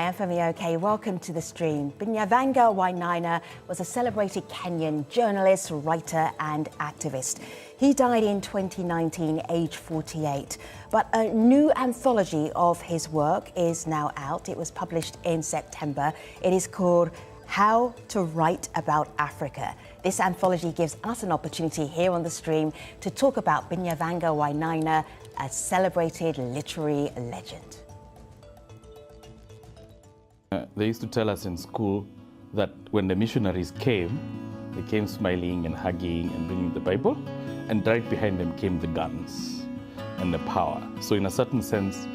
Hi, I'm Femi. Okay, welcome to the stream. Binyavanga Wainaina was a celebrated Kenyan journalist, writer and activist. He died in 2019, aged 48. But a new anthology of his work is now out. It was published in September. It is called How to Write About Africa. This anthology gives us an opportunity here on the stream to talk about Binyavanga Wainaina, a celebrated literary legend. They used to tell us in school that when the missionaries came, they came smiling and hugging and bringing the Bible, and right behind them came the guns and the power. So in a certain sense,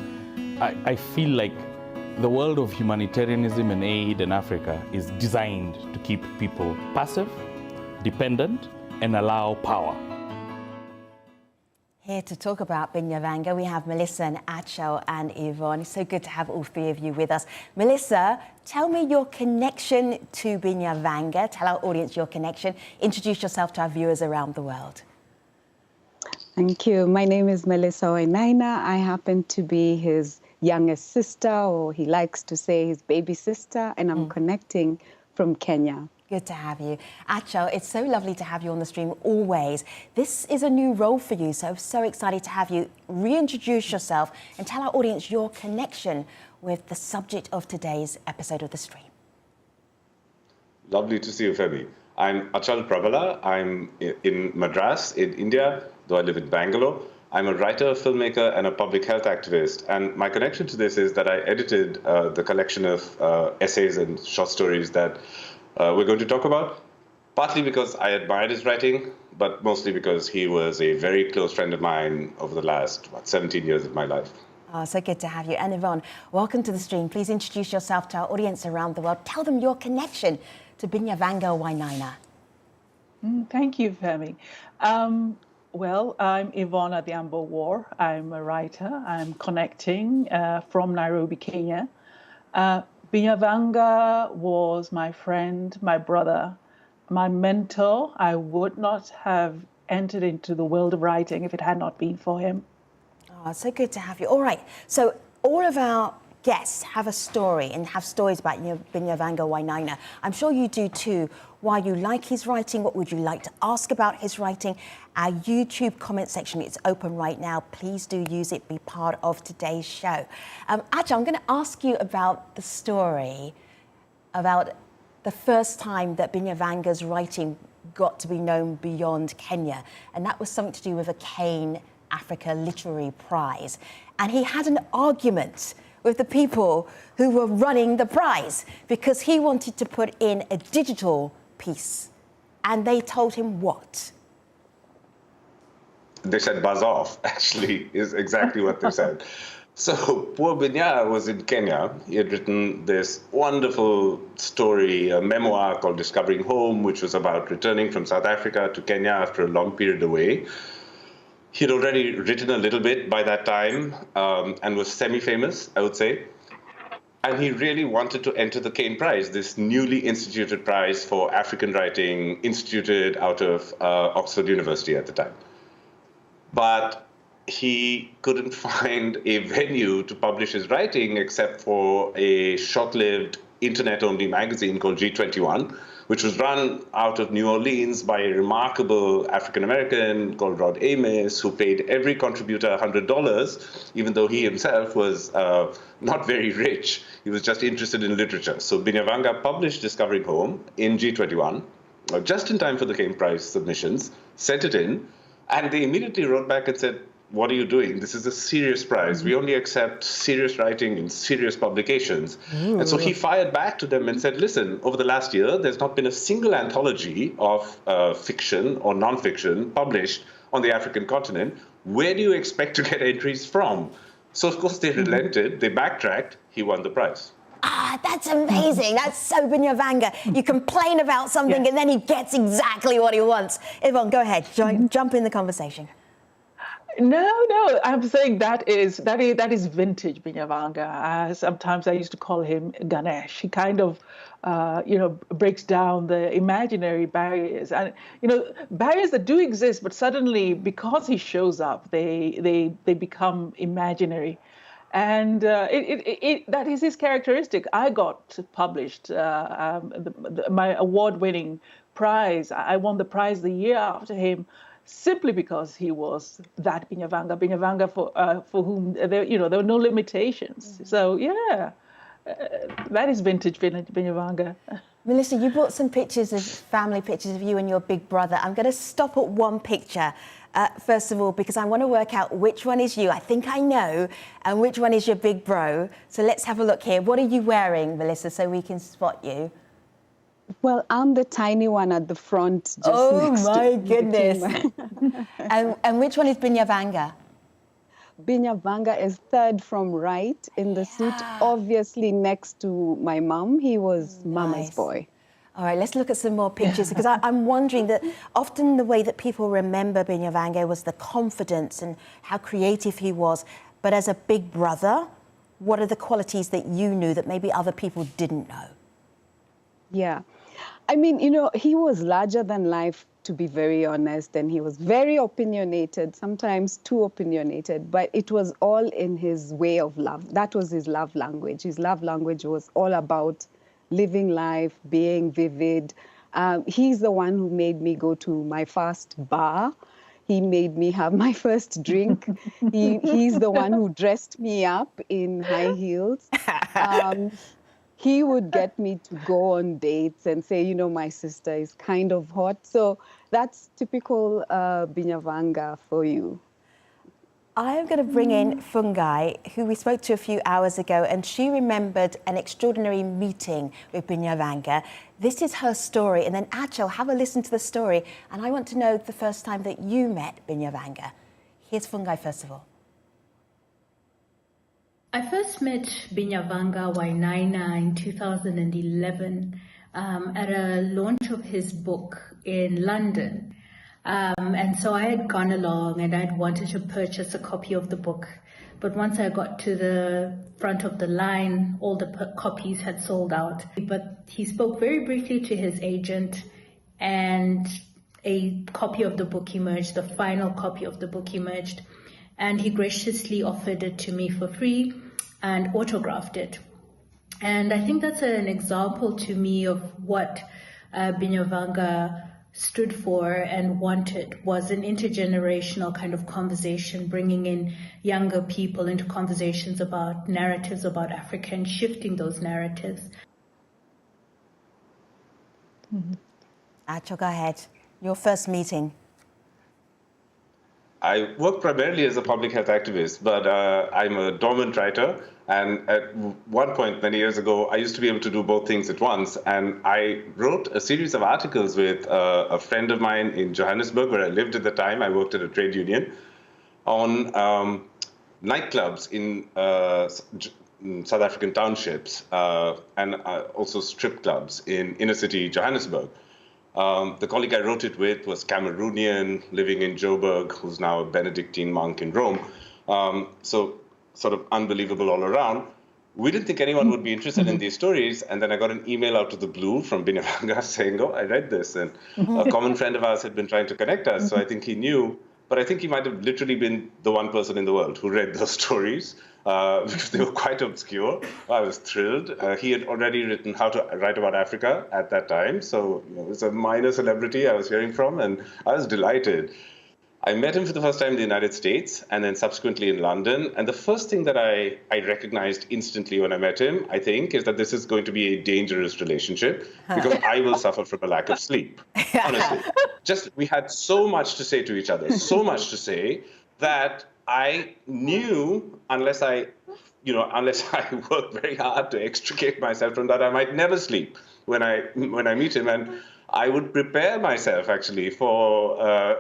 I feel like the world of humanitarianism and aid in Africa is designed to keep people passive, dependent, and allow power. Here to talk about Binyavanga, we have Melissa and Achal and Yvonne. It's so good to have all three of you with us. Melissa, tell me your connection to Binyavanga. Tell our audience your connection. Introduce yourself to our viewers around the world. Thank you. My name is Melissa Wainaina. I happen to be his youngest sister, or he likes to say his baby sister, and I'm connecting from Kenya. Good to have you. Achal, it's so lovely to have you on the stream always. This is a new role for you, so I'm so excited to have you reintroduce yourself and tell our audience your connection with the subject of today's episode of the stream. Lovely to see you, Femi. I'm Achal Pravala. I'm in Madras, in India, though I live in Bangalore. I'm a writer, filmmaker, and a public health activist. And my connection to this is that I edited the collection of essays and short stories that we're going to talk about, partly because I admired his writing, but mostly because he was a very close friend of mine over the last 17 years of my life. Oh, so good to have you. And Yvonne, welcome to the stream. Please introduce yourself to our audience around the world. Tell them your connection to Binyavanga Wainaina. Thank you, Femi. Well, I'm Yvonne Adhiambo War. I'm a writer. I'm connecting from Nairobi, Kenya. Binyavanga was my friend, my brother, my mentor. I would not have entered into the world of writing if it had not been for him. Oh, so good to have you. All right, so all of our guests have a story and have stories about Binyavanga Wainaina. I'm sure you do too. Why you like his writing, what would you like to ask about his writing? Our YouTube comment section is open right now. Please do use it, be part of today's show. Achal, I'm going to ask you about the story, about the first time that Binyavanga's writing got to be known beyond Kenya. And that was something to do with a Caine Africa Literary Prize. And he had an argument with the people who were running the prize because he wanted to put in a digital piece. And they told him what? They said buzz off, actually, is exactly what they said. So poor Binya was in Kenya. He had written this wonderful story, a memoir called Discovering Home, which was about returning from South Africa to Kenya after a long period away. He'd already written a little bit by that time and was semi-famous, I would say. And he really wanted to enter the Caine Prize, this newly instituted prize for African writing, instituted out of Oxford University at the time. But he couldn't find a venue to publish his writing except for a short-lived internet-only magazine called G21, which was run out of New Orleans by a remarkable African-American called Rod Ames, who paid every contributor $100, even though he himself was not very rich. He was just interested in literature. So Binyavanga published Discovering Home in G21, just in time for the Caine Prize submissions, sent it in, and they immediately wrote back and said, "What are you doing? This is a serious prize. We only accept serious writing in serious publications." And so he fired back to them and said, "Listen, over the last year, there's not been a single anthology of fiction or nonfiction published on the African continent. Where do you expect to get entries from?" So, of course, they relented. They backtracked. He won the prize. Ah, that's amazing. That's so Binyavanga. You complain about something and then he gets exactly what he wants. Yvonne, go ahead. Jump in the conversation. No, I'm saying that is vintage Binyavanga. Sometimes I used to call him Ganesh. He kind of, breaks down the imaginary barriers, and barriers that do exist, but suddenly because he shows up, they become imaginary. And that is his characteristic. I got published my award-winning prize. I won the prize the year after him, simply because he was that Binyavanga for whom there were no limitations. So yeah, that is vintage Binyavanga. Melissa, you brought some pictures of family pictures of you and your big brother. I'm going to stop at one picture. First of all, because I want to work out which one is you, I think I know, and which one is your big bro. So let's have a look here. What are you wearing, Melissa, so we can spot you? Well, I'm the tiny one at the front. Just oh next my to goodness. and which one is Binyavanga? Binyavanga is third from right in the suit, obviously next to my mom. He was Mama's boy. All right, let's look at some more pictures, because I'm wondering that often the way that people remember Binyavanga was the confidence and how creative he was. But as a big brother, what are the qualities that you knew that maybe other people didn't know? Yeah. I mean, he was larger than life, to be very honest, and he was very opinionated, sometimes too opinionated, but it was all in his way of love. That was his love language. His love language was all about living life, being vivid. He's the one who made me go to my first bar. He made me have my first drink. He's the one who dressed me up in high heels. He would get me to go on dates and say, my sister is kind of hot. So that's typical Binyavanga for you. I am going to bring in Fungai, who we spoke to a few hours ago, and she remembered an extraordinary meeting with Binyavanga. This is her story, and then Achal, have a listen to the story, and I want to know the first time that you met Binyavanga. Here's Fungai first of all. I first met Binyavanga Wainaina in 2011 at a launch of his book in London. And so I had gone along and I'd wanted to purchase a copy of the book. But once I got to the front of the line, all the copies had sold out. But he spoke very briefly to his agent, and a copy of the book emerged, the final copy of the book emerged. And he graciously offered it to me for free and autographed it. And I think that's an example to me of what Binyavanga stood for and wanted, was an intergenerational kind of conversation, bringing in younger people into conversations about narratives about Africa and shifting those narratives. Achal, go ahead. Your first meeting. I work primarily as a public health activist, but I'm a dormant writer. And at one point, many years ago, I used to be able to do both things at once. And I wrote a series of articles with a friend of mine in Johannesburg, where I lived at the time. I worked at a trade union, on nightclubs in South African townships, and also strip clubs in inner city Johannesburg. The colleague I wrote it with was Cameroonian, living in Joburg, who's now a Benedictine monk in Rome. So sort of unbelievable all around. We didn't think anyone would be interested in these stories. And then I got an email out of the blue from Binyavanga saying, oh, I read this. And a common friend of ours had been trying to connect us. So I think he knew. But I think he might have literally been the one person in the world who read those stories, because they were quite obscure. I was thrilled. He had already written How to Write About Africa at that time. So it was a minor celebrity I was hearing from, and I was delighted. I met him for the first time in the United States and then subsequently in London. And the first thing that I recognized instantly when I met him, I think, is that this is going to be a dangerous relationship, because I will suffer from a lack of sleep. Honestly, we had so much to say to each other, so much to say, that I knew unless I work very hard to extricate myself from that, I might never sleep when I meet him. And I would prepare myself actually for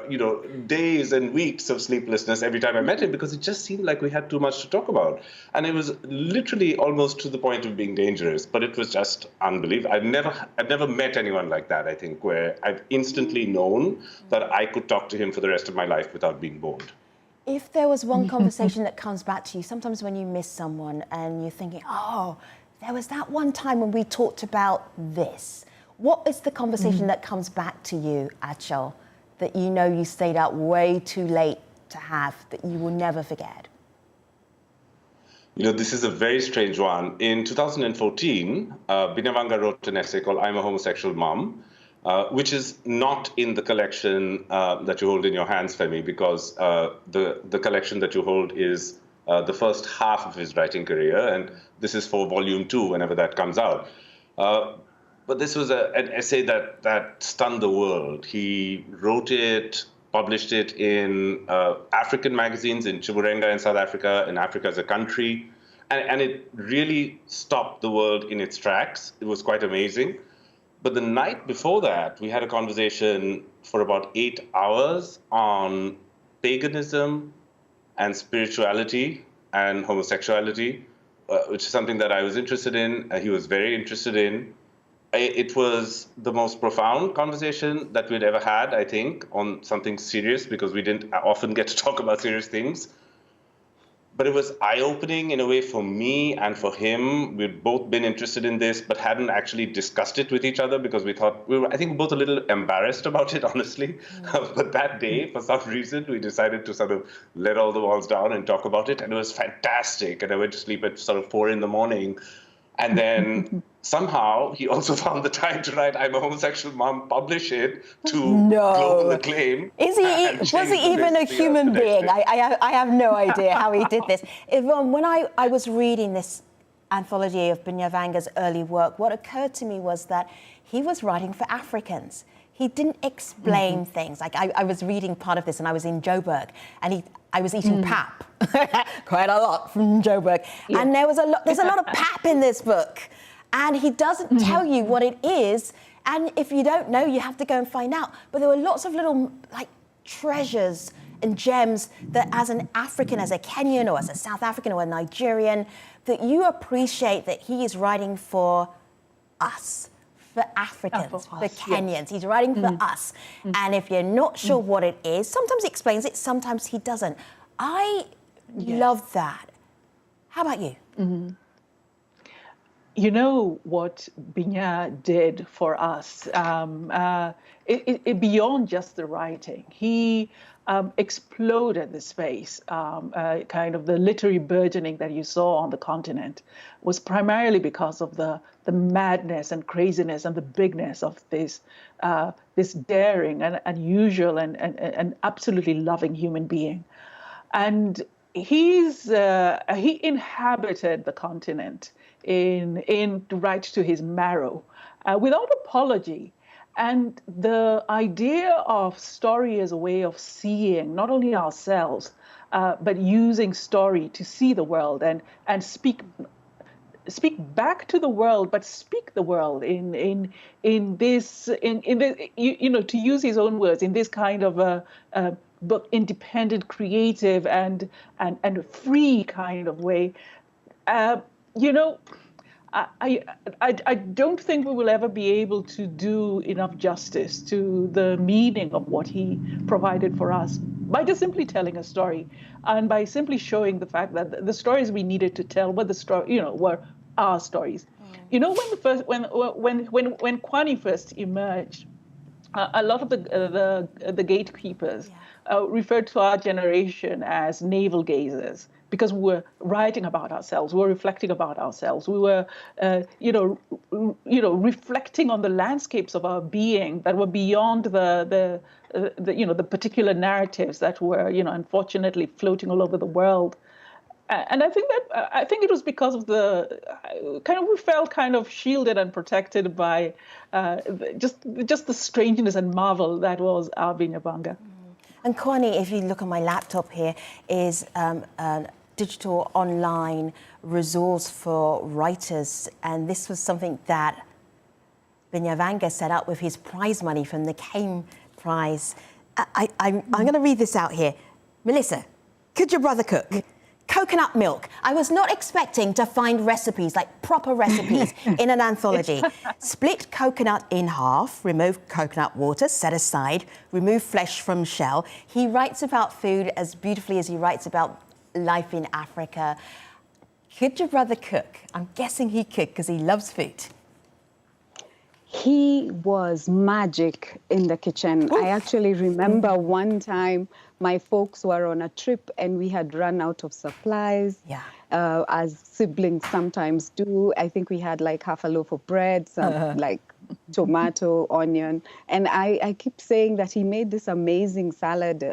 days and weeks of sleeplessness every time I met him, because it just seemed like we had too much to talk about. And it was literally almost to the point of being dangerous, but it was just unbelievable. I've never met anyone like that, I think, where I've instantly known that I could talk to him for the rest of my life without being bored. If there was one conversation that comes back to you, sometimes when you miss someone and you're thinking, oh, there was that one time when we talked about this. What is the conversation that comes back to you, Achal, that you know you stayed out way too late to have, that you will never forget? This is a very strange one. In 2014, Binyavanga wrote an essay called I'm a Homosexual Mom, which is not in the collection that you hold in your hands, Femi, because the collection that you hold is the first half of his writing career, and this is for volume 2, whenever that comes out. But this was an essay that stunned the world. He wrote it, published it in African magazines, in Chimurenga in South Africa, in Africa as a country. And it really stopped the world in its tracks. It was quite amazing. But the night before that, we had a conversation for about 8 hours on paganism and spirituality and homosexuality, which is something that I was interested in. He was very interested in. It was the most profound conversation that we'd ever had, I think, on something serious, because we didn't often get to talk about serious things. But it was eye-opening in a way for me and for him. We'd both been interested in this, but hadn't actually discussed it with each other because we thought, I think, both a little embarrassed about it, honestly. But that day, for some reason, we decided to sort of let all the walls down and talk about it. And it was fantastic. And I went to sleep at sort of 4 a.m. And then somehow he also found the time to write I'm a Homosexual Mom, publish it to global acclaim. Was he even a human being? I have no idea how he did this. When I was reading this anthology of Binyavanga's early work, what occurred to me was that he was writing for Africans. He didn't explain things. Like I was reading part of this and I was in Joburg and I was eating pap, quite a lot from Joburg. Yeah. And there's a lot of pap in this book. And he doesn't tell you what it is. And if you don't know, you have to go and find out. But there were lots of little treasures and gems that as an African, as a Kenyan or as a South African or a Nigerian, that you appreciate that he is writing for us. For Africans, for Kenyans. Yes. He's writing for us. And if you're not sure what it is, sometimes he explains it, sometimes he doesn't. I love that. How about you? You know what Binya did for us, beyond just the writing. He exploded the space. Kind of the literary burgeoning that you saw on the continent was primarily because of the madness and craziness and the bigness of this daring and unusual and absolutely loving human being. And he inhabited the continent in right to his marrow, without apology. And the idea of story as a way of seeing not only ourselves, but using story to see the world and speak back to the world, but speak the world in this, to use his own words, in this kind of book, independent, creative, and free kind of way. I don't think we will ever be able to do enough justice to the meaning of what he provided for us by just simply telling a story, and by simply showing the fact that the stories we needed to tell were our stories. When Caine first emerged, a lot of the gatekeepers referred to our generation as navel gazers, because we were writing about ourselves, we were reflecting about ourselves, we were, reflecting on the landscapes of our being that were beyond the particular narratives that were, unfortunately floating all over the world. And I think it was because of we felt kind of shielded and protected by just the strangeness and marvel that was our Binyavanga. And Caine, if you look on my laptop here, is a digital online resource for writers. And this was something that Binyavanga set up with his prize money from the Caine Prize. I'm going to read this out here. Melissa, could your brother cook? Coconut milk. I was not expecting to find recipes, like proper recipes, in an anthology. Split coconut in half, remove coconut water, set aside, remove flesh from shell. He writes about food as beautifully as he writes about life in Africa. Could your brother cook? I'm guessing he could because he loves food. he was magic in the kitchen. I actually remember one time my folks were on a trip and we had run out of supplies, as siblings sometimes do. I think we had like half a loaf of bread, some like tomato, onion. And I keep saying that he made this amazing salad,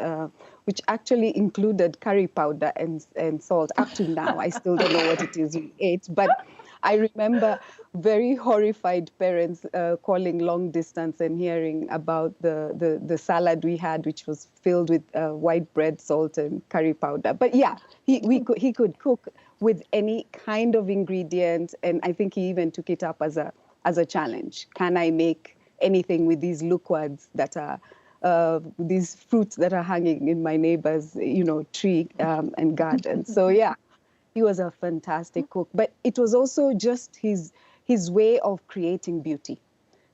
which actually included curry powder and salt. Up to now, I still don't know what it is we ate. But I remember very horrified parents calling long distance and hearing about the salad we had, which was filled with white bread, salt, and curry powder. But yeah, he could cook with any kind of ingredient, and I think he even took it up as a challenge. Can I make anything with these lookwards that are these fruits that are hanging in my neighbor's tree and garden? So yeah. He was a fantastic cook, but it was also just his way of creating beauty.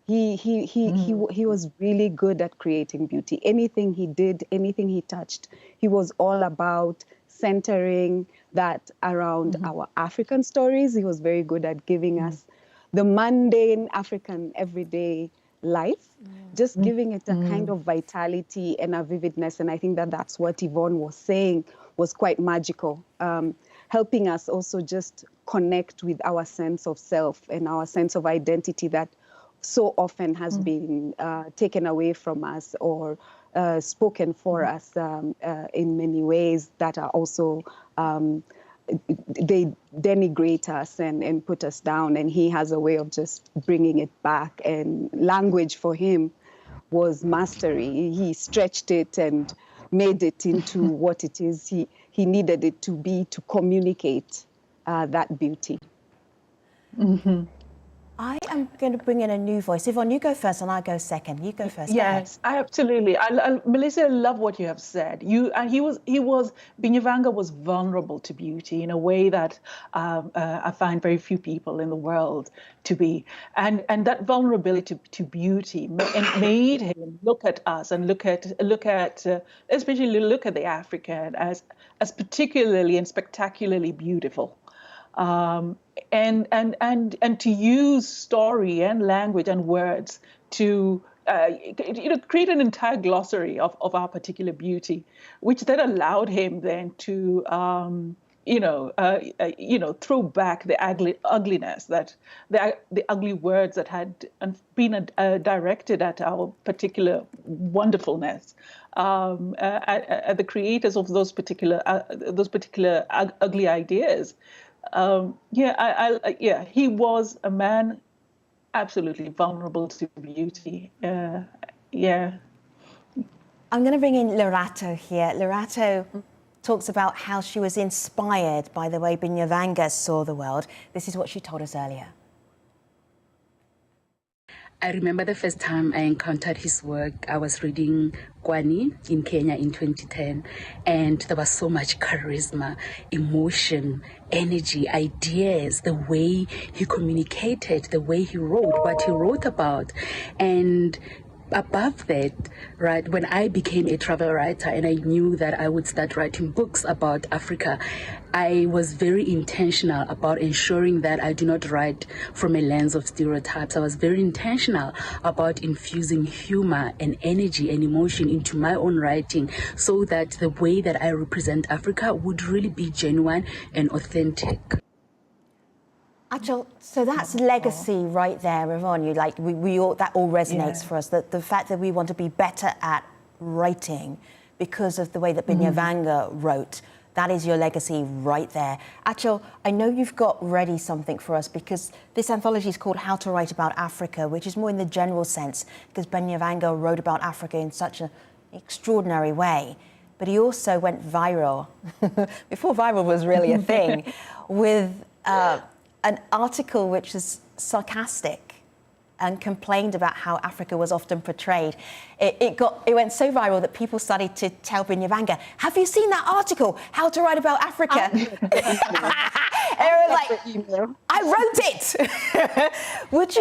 He was really good at creating beauty. Anything he did, anything he touched, he was all about centering that around our African stories. He was very good at giving us the mundane African everyday life, just giving it a kind of vitality and a vividness. And I think that that's what Yvonne was saying was quite magical. Helping us also just connect with our sense of self and our sense of identity that so often has been taken away from us or spoken for us in many ways that are also, they denigrate us and put us down. And he has a way of just bringing it back. And language for him was mastery. He stretched it and made it into what it is he needed it to be to communicate that beauty. I am going to bring in a new voice. Yvonne, you go first and I'll go second. You go first. Yes, absolutely. Melissa, I love what you have said. Binyavanga was vulnerable to beauty in a way that I find very few people in the world to be. And that vulnerability to beauty made him look at us and especially look at the African as particularly and spectacularly beautiful. And to use story and language and words to create an entire glossary of our particular beauty, which then allowed him then to throw back the ugliness that the ugly words that had been directed at our particular wonderfulness. At the creators of those particular ugly ideas. He was a man absolutely vulnerable to beauty. I'm going to bring in Lorato here. Lorato talks about how she was inspired by the way Binyavanga saw the world. This is what she told us earlier. I remember the first time I encountered his work. I was reading Caine in Kenya in 2010, and there was so much charisma, emotion, energy, ideas, the way he communicated, the way he wrote, what he wrote about. And above that, right, when I became a travel writer and I knew that I would start writing books about Africa, I was very intentional about ensuring that I do not write from a lens of stereotypes. I was very intentional about infusing humor and energy and emotion into my own writing so that the way that I represent Africa would really be genuine and authentic. Achal, so that's legacy right there, Yvonne. We all, that all resonates for us. That the fact that we want to be better at writing because of the way that Binyavanga wrote, that is your legacy right there. Achal, I know you've got ready something for us because this anthology is called How to Write About Africa, which is more in the general sense because Binyavanga wrote about Africa in such an extraordinary way. But he also went viral, before viral was really a thing, with an article which is sarcastic and complained about how Africa was often portrayed. It went so viral that people started to tell Binyavanga, have you seen that article, How to Write About Africa? And it was like, I wrote it. Would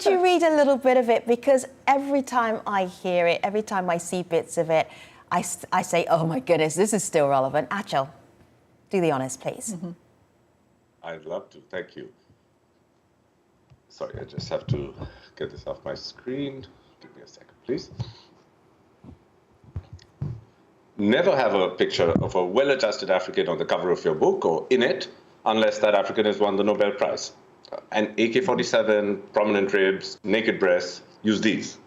you read a little bit of it? Because every time I hear it, every time I see bits of it, I say, oh my goodness, this is still relevant. Achal, do the honors, please. I'd love to. Thank you. Sorry, I just have to get this off my screen. Give me a second, please. Never have a picture of a well-adjusted African on the cover of your book or in it, unless that African has won the Nobel Prize. An AK-47, prominent ribs, naked breasts, use these.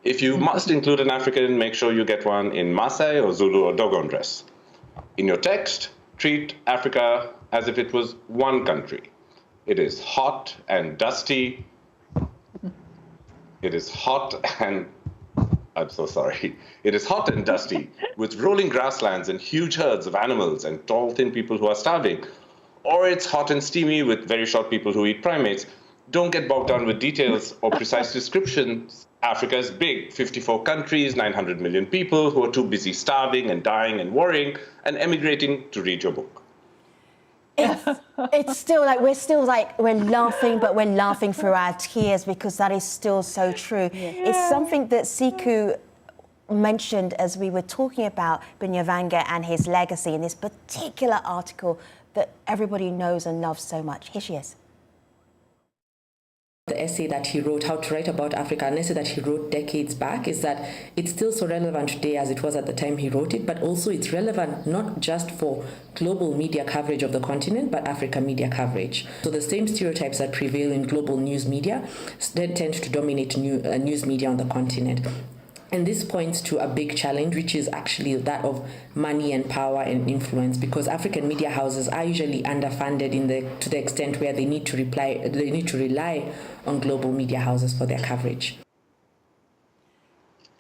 If you must include an African, make sure you get one in Maasai or Zulu or Dogon dress. In your text, treat Africa as if it was one country. It is hot and dusty. It is hot and, I'm so sorry. It is hot and dusty with rolling grasslands and huge herds of animals and tall, thin people who are starving. Or it's hot and steamy with very short people who eat primates. Don't get bogged down with details or precise descriptions. Africa is big, 54 countries, 900 million people who are too busy starving and dying and worrying and emigrating to read your book. It's still like we're laughing, but we're laughing through our tears because that is still so true. Yeah. It's something that Siku mentioned as we were talking about Binyavanga and his legacy in this particular article that everybody knows and loves so much. Here she is. The essay that he wrote, How to Write About Africa, an essay that he wrote decades back, is that it's still so relevant today as it was at the time he wrote it, but also it's relevant not just for global media coverage of the continent, but Africa media coverage. So the same stereotypes that prevail in global news media tend to dominate news media on the continent. And this points to a big challenge, which is actually that of money and power and influence, because African media houses are usually underfunded to the extent where they need to rely on global media houses for their coverage.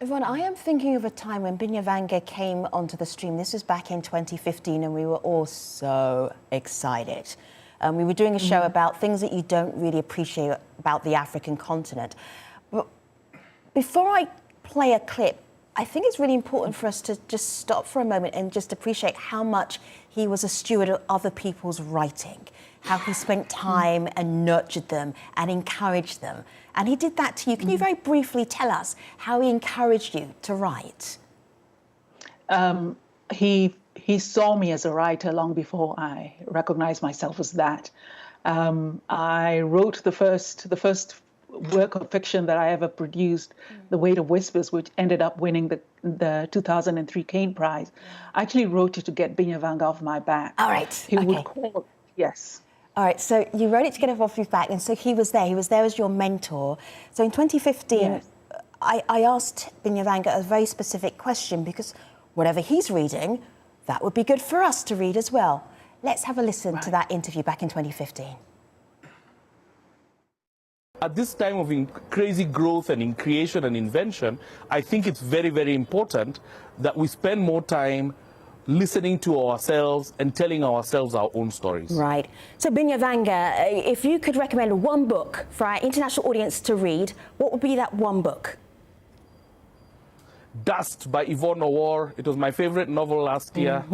Yvonne, I am thinking of a time when Binyavanga came onto the stream. This was back in 2015, and we were all so excited. We were doing a show about things that you don't really appreciate about the African continent. But before I play a clip, I think it's really important for us to just stop for a moment and just appreciate how much he was a steward of other people's writing, how he spent time and nurtured them and encouraged them. And he did that to you. Can you very briefly tell us how he encouraged you to write? He saw me as a writer long before I recognized myself as that. I wrote the first work of fiction that I ever produced, The Weight of Whispers, which ended up winning the 2003 Caine Prize. I actually wrote it to get Binyavanga off my back. All right. He would call. Yes. All right, so you wrote it to get him off his back, and so he was there. He was there as your mentor. So in 2015, yes. I asked Binyavanga a very specific question because whatever he's reading, that would be good for us to read as well. Let's have a listen to that interview back in 2015. At this time of crazy growth and in creation and invention, I think it's very, very important that we spend more time listening to ourselves and telling ourselves our own stories. Right. So Binyavanga, if you could recommend one book for our international audience to read, what would be that one book? Dust by Yvonne Awor. It was my favorite novel last year.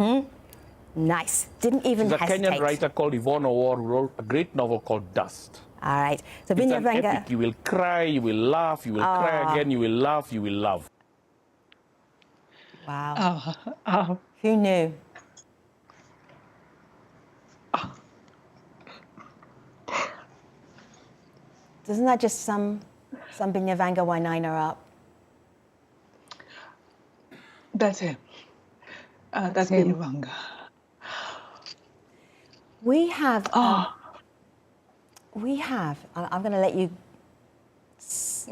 Nice. Didn't even hesitate. There's a Kenyan writer called Yvonne Awor who wrote a great novel called Dust. All right. So it's Binyavanga, an epic. You will cry, you will laugh, you will cry again, you will laugh, you will love. Wow. Who knew? Doesn't that just sum Binyavanga Wainaina up? That's him. That's Binyavanga. We have. I'm going to let you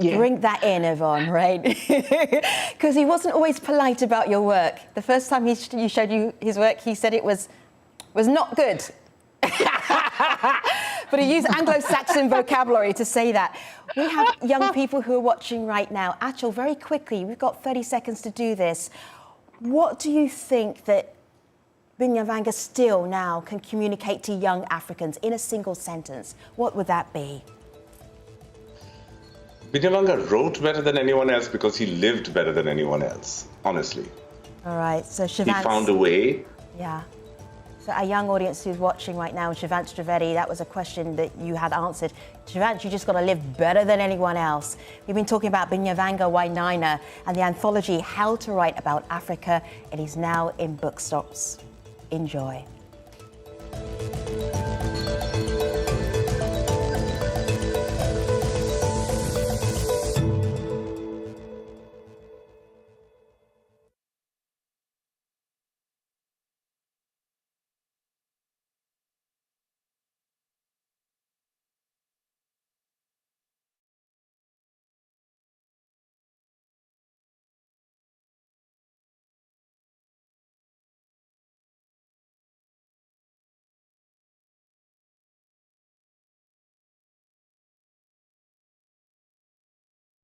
bring that in, Yvonne, right? Because he wasn't always polite about your work. The first time you showed you his work, he said it was not good. But he used Anglo-Saxon vocabulary to say that. We have young people who are watching right now. Achal, very quickly, we've got 30 seconds to do this. What do you think that Binyavanga still now can communicate to young Africans in a single sentence? What would that be? Binyavanga wrote better than anyone else because he lived better than anyone else, honestly. All right, so Shivant. He found a way. Yeah. So our young audience who's watching right now, Shivant Trivedi, that was a question that you had answered. Shivant, you just got to live better than anyone else. We've been talking about Binyavanga Wainaina and the anthology How to Write About Africa. It is now in bookstops. Enjoy.